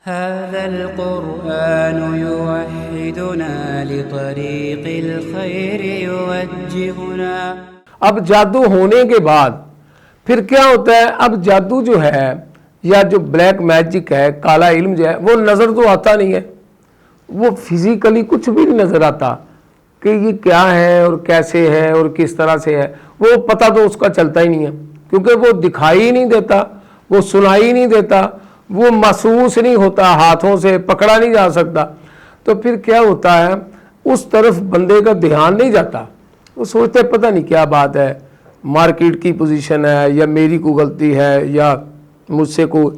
هذا القرآن يوحدنا لطريق الخير يوجهنا۔ اب جادو ہونے کے بعد پھر کیا ہوتا ہے؟ اب جادو جو ہے یا جو بلیک میجک ہے، کالا علم جو ہے، وہ نظر تو آتا نہیں ہے، وہ فزیکلی کچھ بھی نہیں نظر آتا کہ یہ کیا ہے اور کیسے ہے اور کس طرح سے ہے، وہ پتہ تو اس کا چلتا ہی نہیں ہے، کیونکہ وہ دکھائی ہی نہیں دیتا، وہ سنائی نہیں دیتا، وہ محسوس نہیں ہوتا، ہاتھوں سے پکڑا نہیں جا سکتا۔ تو پھر کیا ہوتا ہے؟ اس طرف بندے کا دھیان نہیں جاتا، وہ سوچتے پتہ نہیں کیا بات ہے، مارکیٹ کی پوزیشن ہے یا میری کوئی غلطی ہے یا مجھ سے کو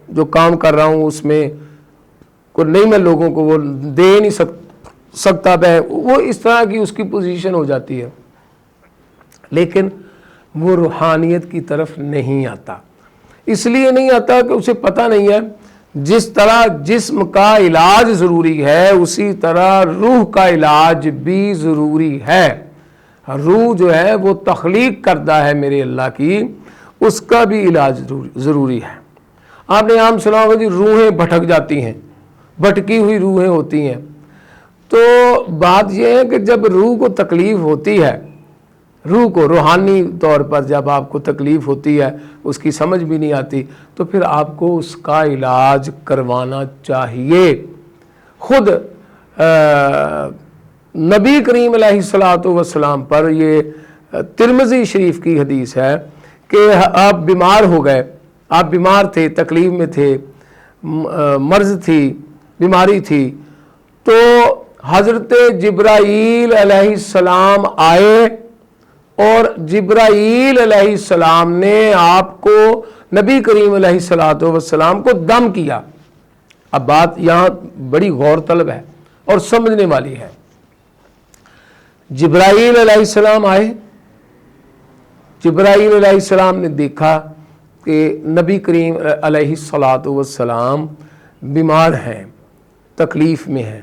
جو کام کر رہا ہوں اس میں کو نہیں، میں لوگوں کو وہ دے نہیں سکتا، وہ اس طرح کی اس کی پوزیشن ہو جاتی ہے، لیکن وہ روحانیت کی طرف نہیں آتا۔ اس لیے نہیں آتا کہ اسے پتہ نہیں ہے جس طرح جسم کا علاج ضروری ہے اسی طرح روح کا علاج بھی ضروری ہے۔ روح جو ہے وہ تخلیق کردہ ہے میرے اللہ کی، اس کا بھی علاج ضروری ہے۔ آپ نے عام سنا ہوگا جی روحیں بھٹک جاتی ہیں، بھٹکی ہوئی روحیں ہوتی ہیں، تو بات یہ ہے کہ جب روح کو تکلیف ہوتی ہے، روح کو روحانی طور پر جب آپ کو تکلیف ہوتی ہے، اس کی سمجھ بھی نہیں آتی، تو پھر آپ کو اس کا علاج کروانا چاہیے۔ خود نبی کریم علیہ الصلوۃ والسلام پر یہ ترمذی شریف کی حدیث ہے کہ آپ بیمار ہو گئے، آپ بیمار تھے، تکلیف میں تھے، مرض تھی، بیماری تھی، تو حضرت جبرائیل علیہ السلام آئے اور جبرائیل علیہ السلام نے آپ کو، نبی کریم علیہ الصلوۃ والسلام کو دم کیا۔ اب بات یہاں بڑی غور طلب ہے اور سمجھنے والی ہے۔ جبرائیل علیہ السلام آئے، جبرائیل علیہ السلام نے دیکھا کہ نبی کریم علیہ الصلوۃ والسلام بیمار ہیں، تکلیف میں ہیں،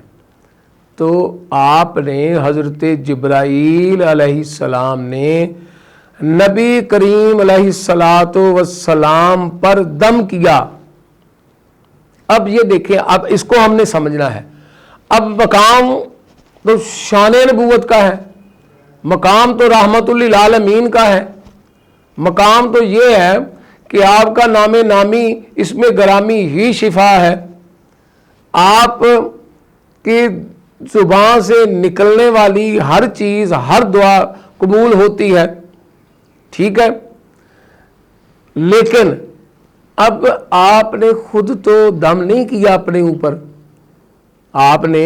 تو آپ نے حضرت جبرائیل علیہ السلام نے نبی کریم علیہ الصلوۃ والسلام پر دم کیا۔ اب یہ دیکھیں، اب اس کو ہم نے سمجھنا ہے۔ اب مقام تو شان نبوت کا ہے، مقام تو رحمت للعالمین کا ہے، مقام تو یہ ہے کہ آپ کا نام نامی اس میں گرامی ہی شفا ہے، آپ کی زبان سے نکلنے والی ہر چیز، ہر دعا قبول ہوتی ہے، ٹھیک ہے، لیکن اب آپ نے خود تو دم نہیں کیا اپنے اوپر، آپ نے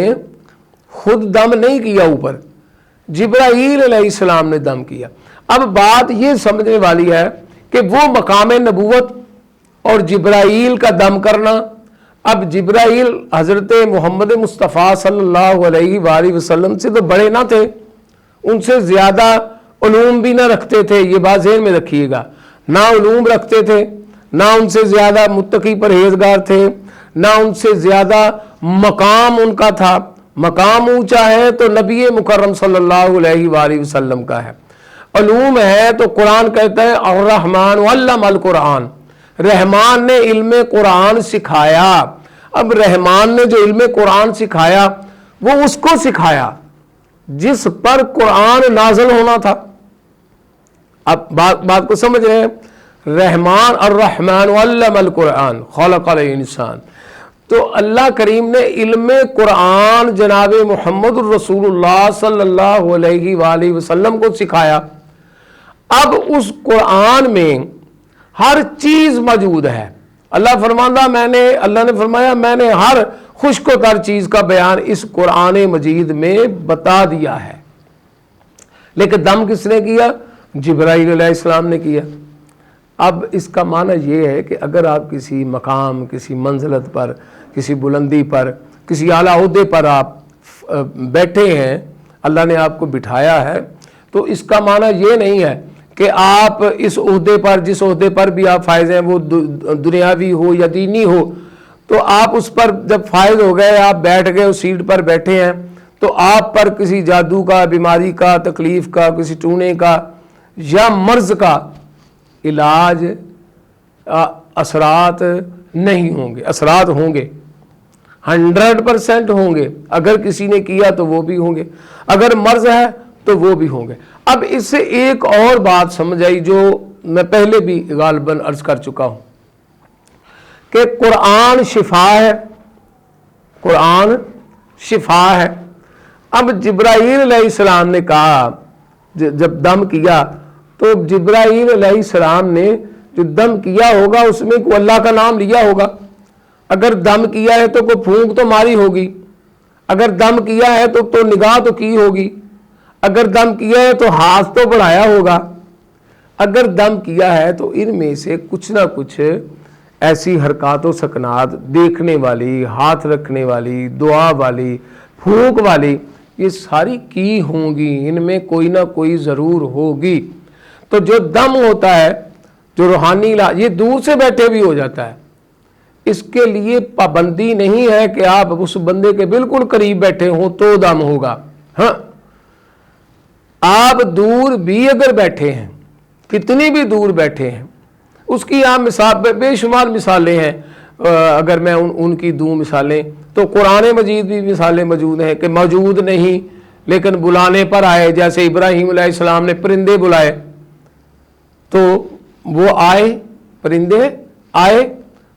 خود دم نہیں کیا اوپر، جبرائیل علیہ السلام نے دم کیا۔ اب بات یہ سمجھنے والی ہے کہ وہ مقام نبوت اور جبرائیل کا دم کرنا، اب جبرائیل حضرت محمد مصطفیٰ صلی اللہ علیہ وآلہ وسلم سے تو بڑے نہ تھے، ان سے زیادہ علوم بھی نہ رکھتے تھے، یہ بات ذہن میں رکھیے گا، نہ علوم رکھتے تھے، نہ ان سے زیادہ متقی پرہیزگار تھے، نہ ان سے زیادہ مقام ان کا تھا۔ مقام اونچا ہے تو نبی مکرم صلی اللہ علیہ وآلہ وسلم کا ہے، علوم ہے تو قرآن کہتا ہے الرحمن علم القرآن، رحمان نے علم قرآن سکھایا۔ اب رحمان نے جو علم قرآن سکھایا وہ اس کو سکھایا جس پر قرآن نازل ہونا تھا۔ اب بات کو سمجھ رہے ہیں؟ رحمان الرحمن علم القرآن خلق الانسان، تو اللہ کریم نے علم قرآن جناب محمد الرسول اللہ صلی اللہ علیہ وآلہ وسلم کو سکھایا۔ اب اس قرآن میں ہر چیز موجود ہے، اللہ نے فرمایا میں نے ہر خشک و تر چیز کا بیان اس قرآن مجید میں بتا دیا ہے، لیکن دم کس نے کیا؟ جبرائیل علیہ السلام نے کیا۔ اب اس کا معنی یہ ہے کہ اگر آپ کسی مقام، کسی منزلت پر، کسی بلندی پر، کسی اعلیٰ عہدے پر آپ بیٹھے ہیں، اللہ نے آپ کو بٹھایا ہے، تو اس کا معنی یہ نہیں ہے کہ آپ اس عہدے پر، جس عہدے پر بھی آپ فائز ہیں، وہ دنیاوی ہو یا دینی ہو، تو آپ اس پر جب فائز ہو گئے، آپ بیٹھ گئے، اس سیٹ پر بیٹھے ہیں، تو آپ پر کسی جادو کا، بیماری کا، تکلیف کا، کسی ٹونے کا یا مرض کا علاج، اثرات نہیں ہوں گے، اثرات ہوں گے، 100% ہوں گے. اگر کسی نے کیا تو وہ بھی ہوں گے, اگر مرض ہے تو وہ بھی ہوں گے. اب اس سے ایک اور بات سمجھ آئی جو میں پہلے بھی غالباً عرض کر چکا ہوں کہ قرآن شفا ہے, قرآن شفا ہے. اب جبرائیل علیہ السلام نے کہا, جب دم کیا تو جبرائیل علیہ السلام نے جو دم کیا ہوگا اس میں کوئی اللہ کا نام لیا ہوگا. اگر دم کیا ہے تو کوئی پھونک تو ماری ہوگی, اگر دم کیا ہے تو نگاہ تو کی ہوگی, اگر دم کیا ہے تو ہاتھ تو بڑھایا ہوگا, اگر دم کیا ہے تو ان میں سے کچھ نہ کچھ ایسی حرکات و سکنات دیکھنے والی, ہاتھ رکھنے والی, دعا والی, پھونک والی, یہ ساری کی ہوں گی, ان میں کوئی نہ کوئی ضرور ہوگی. تو جو دم ہوتا ہے, جو روحانی علاج, یہ دور سے بیٹھے بھی ہو جاتا ہے. اس کے لیے پابندی نہیں ہے کہ آپ اس بندے کے بالکل قریب بیٹھے ہوں تو دم ہوگا. ہاں, آپ دور بھی اگر بیٹھے ہیں, کتنی بھی دور بیٹھے ہیں, اس کی آپ مثال بے شمار مثالیں ہیں. اگر میں ان کی دوں مثالیں تو قرآن مجید بھی مثالیں موجود ہیں کہ موجود نہیں لیکن بلانے پر آئے. جیسے ابراہیم علیہ السلام نے پرندے بلائے تو وہ آئے, پرندے آئے,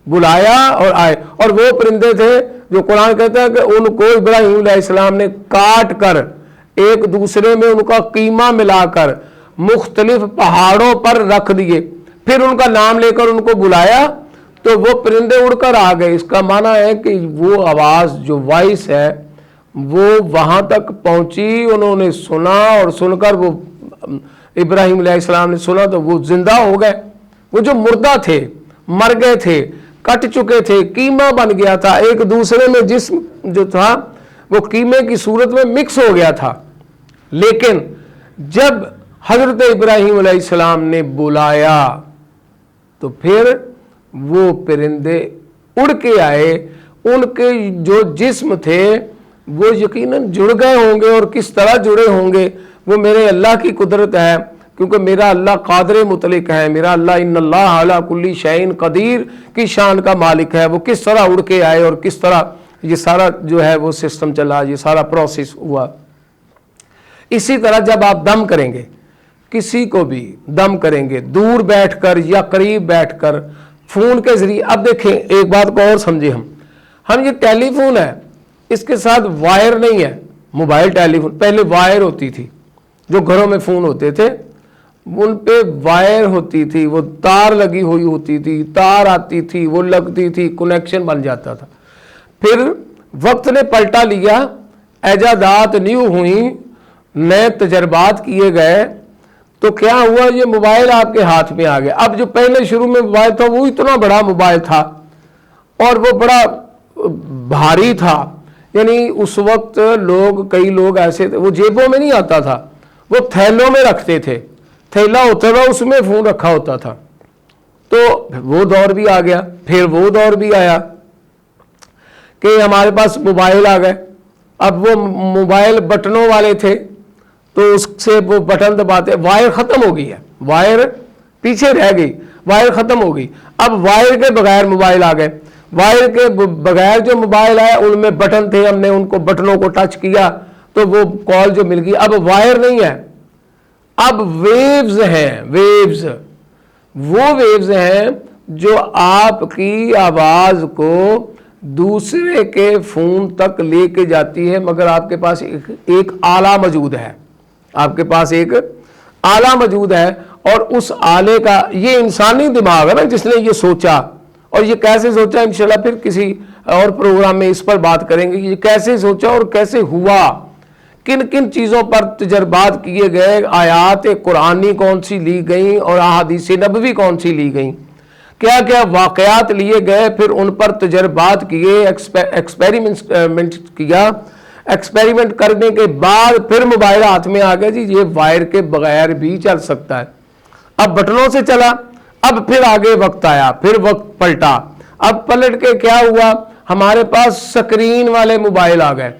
بلایا اور آئے. اور وہ پرندے تھے جو قرآن کہتا ہے کہ ان کو ابراہیم علیہ السلام نے کاٹ کر ایک دوسرے میں ان کا قیمہ ملا کر مختلف پہاڑوں پر رکھ دیے, پھر ان کا نام لے کر ان کو بلایا تو وہ پرندے اڑ کر آ گئے. اس کا معنی ہے کہ وہ آواز جو وائس ہے وہ وہاں تک پہنچی, انہوں نے سنا اور سن کر وہ ابراہیم علیہ السلام نے سنا تو وہ زندہ ہو گئے. وہ جو مردہ تھے, مر گئے تھے, کٹ چکے تھے, قیمہ بن گیا تھا, ایک دوسرے میں جسم جو تھا وہ قیمے کی صورت میں مکس ہو گیا تھا. لیکن جب حضرت ابراہیم علیہ السلام نے بلایا تو پھر وہ پرندے اڑ کے آئے. ان کے جو جسم تھے وہ یقیناً جڑ گئے ہوں گے, اور کس طرح جڑے ہوں گے وہ میرے اللہ کی قدرت ہے, کیونکہ میرا اللہ قادر مطلق ہے. میرا اللہ ان اللہ علی کل شیء قدیر کی شان کا مالک ہے. وہ کس طرح اڑ کے آئے اور کس طرح یہ سارا جو ہے وہ سسٹم چلا, یہ سارا پروسیس ہوا. اسی طرح جب آپ دم کریں گے, کسی کو بھی دم کریں گے دور بیٹھ کر یا قریب بیٹھ کر فون کے ذریعے. اب دیکھیں ایک بات کو اور سمجھیں, ہم یہ ٹیلی فون ہے, اس کے ساتھ وائر نہیں ہے. موبائل ٹیلی فون پہلے وائر ہوتی تھی, جو گھروں میں فون ہوتے تھے ان پہ وائر ہوتی تھی, وہ تار لگی ہوئی ہوتی تھی, تار آتی تھی, وہ لگتی تھی, کنیکشن بن جاتا تھا. پھر وقت نے پلٹا لیا, ایجادات نیو ہوئیں, نئے تجربات کیے گئے, تو کیا ہوا, یہ موبائل آپ کے ہاتھ میں آ گیا. اب جو پہلے شروع میں موبائل تھا وہ اتنا بڑا موبائل تھا اور وہ بڑا بھاری تھا. یعنی اس وقت کئی لوگ ایسے تھے, وہ جیبوں میں نہیں آتا تھا, وہ تھیلوں میں رکھتے تھے, تھیلا ہوتا تھا اس میں فون رکھا ہوتا تھا. تو وہ دور بھی آ گیا. پھر وہ دور بھی آیا کہ ہمارے پاس موبائل آ گئے. اب وہ موبائل بٹنوں والے تھے تو اس سے وہ بٹن دباتے, وائر ختم ہو گئی ہے, وائر پیچھے رہ گئی, وائر ختم ہو گئی. اب وائر کے بغیر موبائل آ گئے. وائر کے بغیر جو موبائل آئے ان میں بٹن تھے, ہم نے ان کو بٹنوں کو ٹچ کیا تو وہ کال جو مل گئی. اب وائر نہیں ہے, اب ویوز ہیں. ویوز وہ ویوز ہیں جو آپ کی آواز کو دوسرے کے فون تک لے کے جاتی ہے, مگر آپ کے پاس ایک آلہ موجود ہے. آپ کے پاس ایک آلہ موجود ہے, اور اس آلے کا یہ انسانی دماغ ہے نا جس نے یہ سوچا. اور یہ کیسے سوچا, انشاءاللہ پھر کسی اور پروگرام میں اس پر بات کریں گے. یہ کیسے سوچا اور کیسے ہوا, کن کن چیزوں پر تجربات کیے گئے, آیات قرآنی کون سی لی گئیں اور احادیث نبوی کون سی لی گئیں, کیا کیا واقعات لیے گئے, پھر ان پر تجربات کیے, ایکسپیریمنٹ کیا. ایکسپیریمنٹ کرنے کے بعد پھر موبائل ہاتھ میں آ گیا. جی یہ وائر کے بغیر بھی چل سکتا ہے. اب بٹنوں سے چلا, اب پھر آگے وقت آیا, پھر وقت پلٹا. اب پلٹ کے کیا ہوا, ہمارے پاس سکرین والے موبائل آ گئے,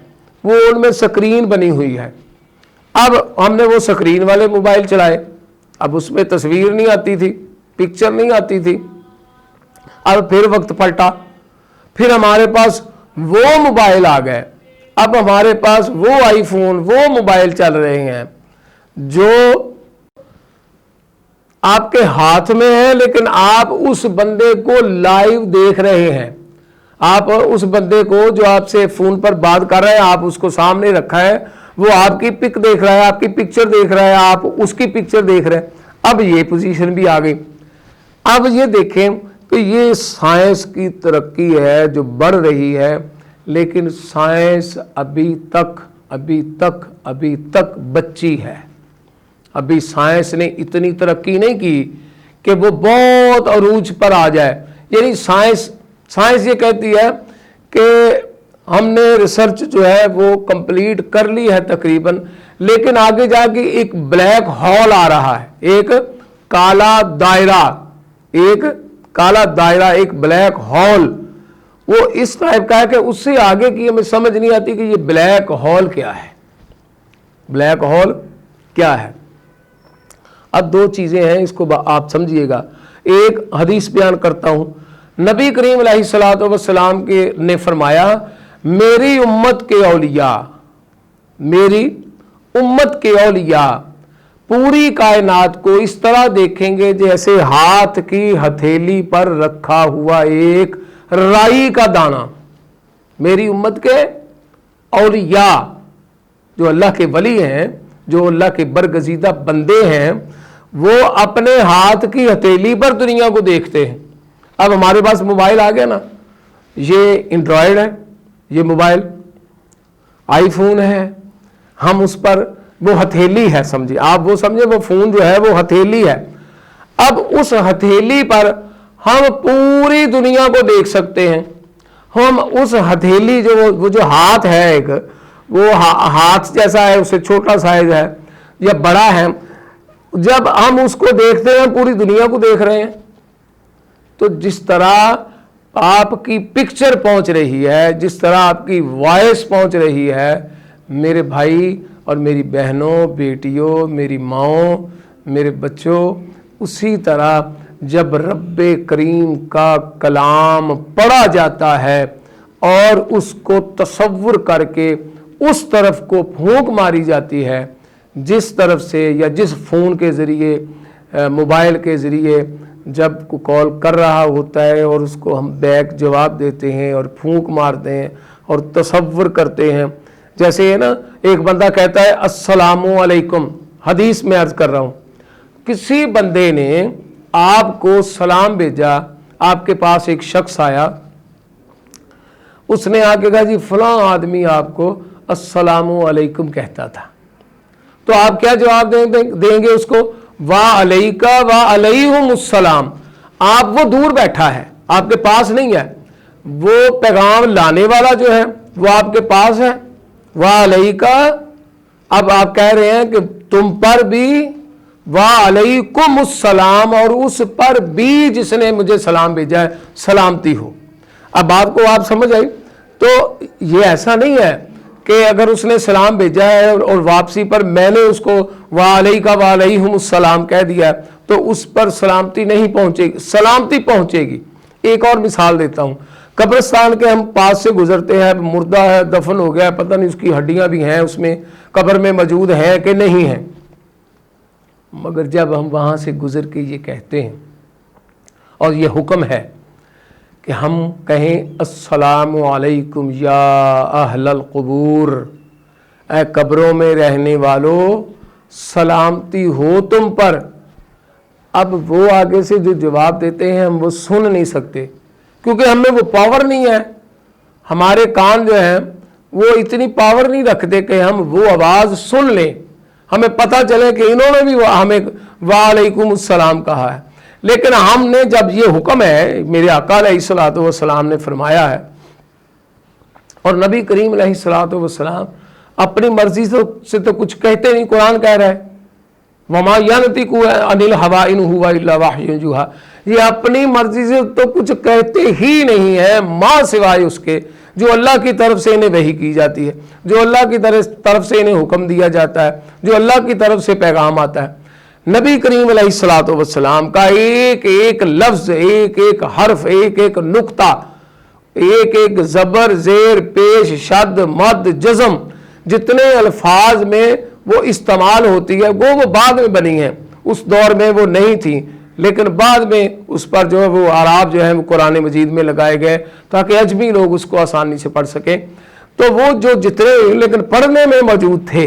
وہ ان میں سکرین بنی ہوئی ہے. اب ہم نے وہ سکرین والے موبائل چلائے, اب اس میں تصویر نہیں آتی تھی, پکچر نہیں آتی تھی. اب پھر وقت پلٹا, پھر ہمارے پاس وہ موبائل آ گئے. اب ہمارے پاس وہ آئی فون، وہ موبائل چل رہے ہیں جو آپ کے ہاتھ میں ہے، لیکن آپ اس بندے کو لائیو دیکھ رہے ہیں. آپ اس بندے کو جو آپ سے فون پر بات کر رہے ہیں، آپ اس کو سامنے رکھا ہے، وہ آپ کی پک دیکھ رہا ہے، آپ کی پکچر دیکھ رہا ہے، آپ اس کی پکچر دیکھ رہے ہیں. اب یہ پوزیشن بھی آ گئی. اب یہ دیکھیں کہ یہ سائنس کی ترقی ہے جو بڑھ رہی ہے، لیکن سائنس ابھی تک بچی ہے. ابھی سائنس نے اتنی ترقی نہیں کی کہ وہ بہت عروج پر آ جائے. یعنی سائنس یہ کہتی ہے کہ ہم نے ریسرچ جو ہے وہ کمپلیٹ کر لی ہے تقریباً، لیکن آگے جا کے ایک بلیک ہول آ رہا ہے، ایک کالا دائرہ، ایک بلیک ہول. وہ اس ٹائپ کا ہے کہ اس سے آگے کی ہمیں سمجھ نہیں آتی کہ یہ بلیک ہول کیا ہے. بلیک ہول کیا ہے؟ اب دو چیزیں ہیں، اس کو آپ سمجھیے گا. ایک حدیث بیان کرتا ہوں. نبی کریم علیہ الصلوۃ والسلام نے فرمایا، میری امت کے اولیاء پوری کائنات کو اس طرح دیکھیں گے جیسے ہاتھ کی ہتھیلی پر رکھا ہوا ایک رائی کا دانہ. میری امت کے اولیاء جو اللہ کے ولی ہیں، جو اللہ کے برگزیدہ بندے ہیں، وہ اپنے ہاتھ کی ہتھیلی پر دنیا کو دیکھتے ہیں. اب ہمارے پاس موبائل آ گیا نا، یہ اینڈرائیڈ ہے، یہ موبائل آئی فون ہے، ہم اس پر، وہ ہتھیلی ہے، سمجھے آپ، وہ سمجھے وہ فون جو ہے وہ ہتھیلی ہے. اب اس ہتھیلی پر ہم پوری دنیا کو دیکھ سکتے ہیں. ہم اس ہتھیلی وہ جو ہاتھ ہے، ایک وہ ہاتھ جیسا ہے، اس سے چھوٹا سائز ہے یا بڑا ہے، جب ہم اس کو دیکھتے ہیں پوری دنیا کو دیکھ رہے ہیں. تو جس طرح آپ کی پکچر پہنچ رہی ہے، جس طرح آپ کی وائس پہنچ رہی ہے میرے بھائی اور میری بہنوں، بیٹیوں، میری ماؤں، میرے بچوں، اسی طرح جب رب کریم کا کلام پڑھا جاتا ہے اور اس کو تصور کر کے اس طرف کو پھونک ماری جاتی ہے، جس طرف سے یا جس فون کے ذریعے، موبائل کے ذریعے جب کو کال کر رہا ہوتا ہے اور اس کو ہم بیک جواب دیتے ہیں اور پھونک مارتے ہیں اور تصور کرتے ہیں. جیسے ہے نا، ایک بندہ کہتا ہے السلام علیکم، حدیث میں عرض کر رہا ہوں، کسی بندے نے آپ کو سلام بھیجا، آپ کے پاس ایک شخص آیا، اس نے آ کے کہا جی فلاں آدمی آپ کو السلام علیکم کہتا تھا. تو آپ کیا جواب دیں گے اس کو؟ وعلیکا وعلیہم السلام. آپ، وہ دور بیٹھا ہے، آپ کے پاس نہیں ہے، وہ پیغام لانے والا جو ہے وہ آپ کے پاس ہے. وعلیکا، اب آپ کہہ رہے ہیں کہ تم پر بھی، وعلیکم السلام، اور اس پر بھی جس نے مجھے سلام بھیجا ہے سلامتی ہو. اب بات کو آپ سمجھ آئی؟ تو یہ ایسا نہیں ہے کہ اگر اس نے سلام بھیجا ہے اور واپسی پر میں نے اس کو وعلیکا وعلیہم السلام کہہ دیا تو اس پر سلامتی نہیں پہنچے گی، سلامتی پہنچے گی. ایک اور مثال دیتا ہوں. قبرستان کے ہم پاس سے گزرتے ہیں، مردہ ہے، دفن ہو گیا، پتہ نہیں اس کی ہڈیاں بھی ہیں اس میں، قبر میں موجود ہیں کہ نہیں ہیں، مگر جب ہم وہاں سے گزر کے یہ کہتے ہیں اور یہ حکم ہے کہ ہم کہیں السلام علیکم یا اہل القبور، اے قبروں میں رہنے والوں سلامتی ہو تم پر. اب وہ آگے سے جو جواب دیتے ہیں ہم وہ سن نہیں سکتے، کیونکہ ہم میں وہ پاور نہیں ہے. ہمارے کان جو ہیں وہ اتنی پاور نہیں رکھتے کہ ہم وہ آواز سن لیں، ہمیں پتہ چلے کہ انہوں نے بھی ہمیں وعلیکم السلام کہا ہے. لیکن ہم نے جب یہ حکم ہے، میرے آقا علیہ الصلوۃ والسلام نے فرمایا ہے، اور نبی کریم علیہ الصلوۃ والسلام اپنی مرضی سے تو کچھ کہتے نہیں. قرآن کہہ رہا ہے وما ينطق عن الهوى ان هو الا وحی یوحی، یہ اپنی مرضی سے تو کچھ کہتے ہی نہیں ہے ماں سوائے اس کے جو اللہ کی طرف سے انہیں وحی کی جاتی ہے، جو اللہ کی طرف سے انہیں حکم دیا جاتا ہے، جو اللہ کی طرف سے پیغام آتا ہے. نبی کریم علیہ الصلوۃ والسلام کا ایک ایک لفظ، ایک ایک حرف، ایک ایک نقطہ، ایک ایک زبر، زیر، پیش، شد، مد، جزم جتنے الفاظ میں وہ استعمال ہوتی ہے وہ بعد میں بنی ہیں، اس دور میں وہ نہیں تھی، لیکن بعد میں اس پر جو ہے وہ اعراب جو ہے وہ قرآن مجید میں لگائے گئے تاکہ اجمی لوگ اس کو آسانی سے پڑھ سکیں۔ تو وہ جو جتنے لیکن پڑھنے میں موجود تھے،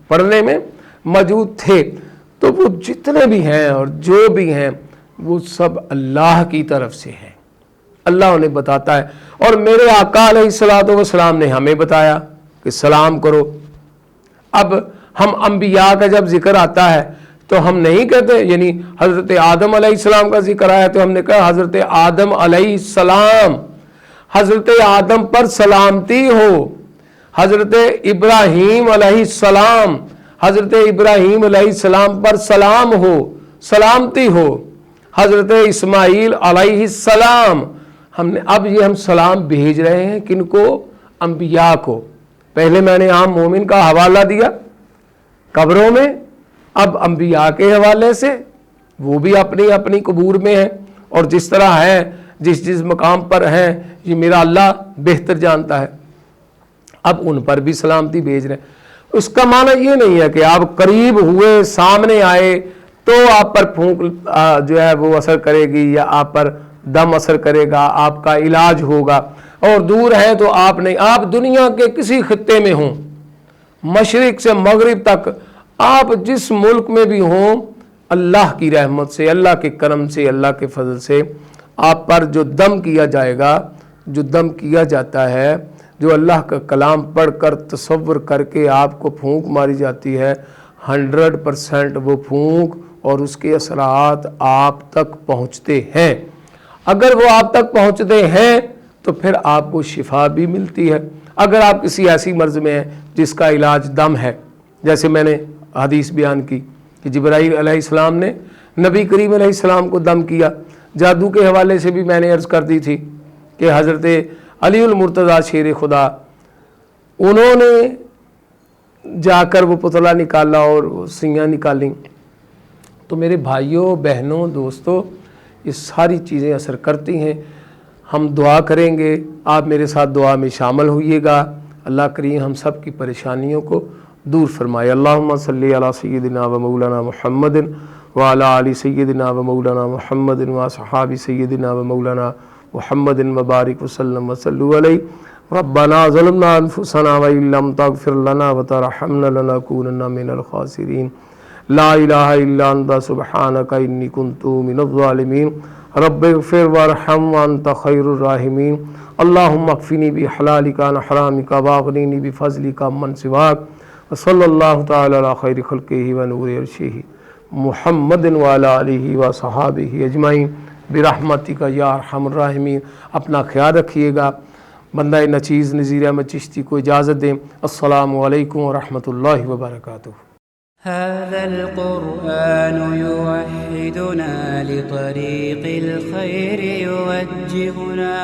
پڑھنے میں موجود تھے، تو وہ جتنے بھی ہیں اور جو بھی ہیں وہ سب اللہ کی طرف سے ہیں، اللہ انہیں بتاتا ہے۔ اور میرے آقا علیہ الصلوۃ والسلام نے ہمیں بتایا کہ سلام کرو۔ اب ہم انبیاء کا جب ذکر آتا ہے تو ہم نہیں کہتے، یعنی حضرت آدم علیہ السلام کا ذکر آیا تو ہم نے کہا حضرت آدم علیہ السلام، حضرت آدم پر سلامتی ہو، حضرت ابراہیم علیہ السلام، حضرت ابراہیم علیہ السلام پر سلام ہو، سلامتی ہو، حضرت اسماعیل علیہ السلام۔ اب یہ ہم سلام بھیج رہے ہیں کن کو؟ انبیاء کو۔ پہلے میں نے عام مومن کا حوالہ دیا قبروں میں، اب انبیاء کے حوالے سے، وہ بھی اپنی اپنی قبور میں ہیں اور جس طرح ہیں، جس مقام پر ہیں، یہ میرا اللہ بہتر جانتا ہے، اب ان پر بھی سلامتی بھیج رہے ہیں۔ اس کا معنی یہ نہیں ہے کہ آپ قریب ہوئے، سامنے آئے تو آپ پر پھونک جو ہے وہ اثر کرے گی یا آپ پر دم اثر کرے گا، آپ کا علاج ہوگا، اور دور ہیں تو آپ نہیں۔ آپ دنیا کے کسی خطے میں ہوں، مشرق سے مغرب تک، آپ جس ملک میں بھی ہوں، اللہ کی رحمت سے، اللہ کے کرم سے، اللہ کے فضل سے آپ پر جو دم کیا جائے گا، جو دم کیا جاتا ہے، جو اللہ کا کلام پڑھ کر تصور کر کے آپ کو پھونک ماری جاتی ہے، 100% وہ پھونک اور اس کے اثرات آپ تک پہنچتے ہیں۔ اگر وہ آپ تک پہنچتے ہیں تو پھر آپ کو شفا بھی ملتی ہے۔ اگر آپ کسی ایسی مرض میں ہیں جس کا علاج دم ہے، جیسے میں نے حدیث بیان کی کہ جبرائیل علیہ السلام نے نبی کریم علیہ السلام کو دم کیا، جادو کے حوالے سے بھی میں نے عرض کر دی تھی کہ حضرت علی المرتضیٰ شیر خدا، انہوں نے جا کر وہ پتلا نکالا اور وہ سیاں نکالیں۔ تو میرے بھائیوں، بہنوں، دوستوں، یہ ساری چیزیں اثر کرتی ہیں۔ ہم دعا کریں گے، آپ میرے ساتھ دعا میں شامل ہوئیے گا، اللہ کریم ہم سب کی پریشانیوں کو دور فرمائے۔ اللہم صلی علی سیدنا و مولانا محمد وعلی آل سیدنا و مولانا محمد واصحاب سیدنا و مولانا محمد وبارک وسلم وصلوا علیہ۔ ربنا ظلمنا انفسنا وان لم تغفر لنا وترحمنا لنکونن من الخاسرین۔ لا الہ الا انت سبحانک انی کنت من الظالمین۔ رب اغفر وارحم وانت خیر الراحمین۔ اللہم اکفنی بحلالک عن حرامک واغنینی بفضلک عمن سواک۔ وصلی اللہ تعالی علی خیر خلقہ ونور عرشہ محمد وعلی آلہ وصحابہ اجمعین برحمتک یا ارحم الراحمین۔ اپنا خیال رکھیے گا۔ بندہ نچیز نذیر احمد چشتی کو اجازت دیں۔ السلام علیکم ورحمۃ اللہ وبرکاتہ۔ هذا القرآن يوحدنا لطريق الخير يوجهنا